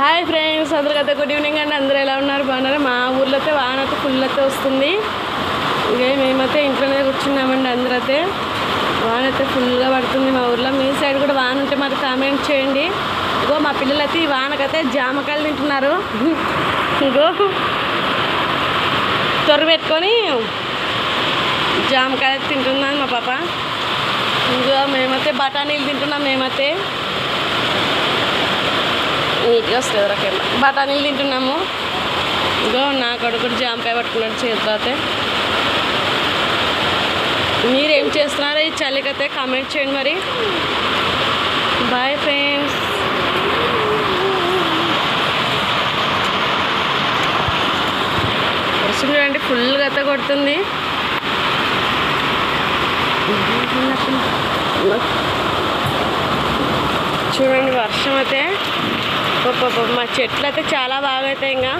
Hi friends, అందరికైతే good evening అండి. అందరూ ఎలా ఉన్నారు? బాగున్నారు? మా ఊర్లో అయితే వాన అయితే ఫుల్ అయితే వస్తుంది. ఇంకే మేమైతే ఇంట్లోనే కూర్చున్నామండి. అందరూ అయితే వాన అయితే ఫుల్గా పడుతుంది మా ఊర్లో. మీ సైడ్ కూడా వాన ఉంటే మరి కామెంట్ చేయండి. ఇగో మా పిల్లలు అయితే ఈ వానకైతే జామకాయలు తింటున్నారు. ఇగో తొర్రు పెట్టుకొని జామకాయలు తింటున్నాను మా పాప. ఇంకో మేమైతే బఠానీలు తింటున్నాం. మేమైతే నీట్గా వస్తుంది రకం బఠానీలు తింటున్నాము. ఇగో నా కొడుకు జామకాయ పట్టుకున్నాడు చేతితో. అయితే మీరేం చేస్తున్నారో ఈ చలికైతే కామెంట్ చేయండి మరి. Bye friends. వర్షం చూడండి ఫుల్గా అయితే కొడుతుంది. చూడండి వర్షం అయితే మా చెట్లు అయితే చాలా బాగా అవుతాయి. ఇంకా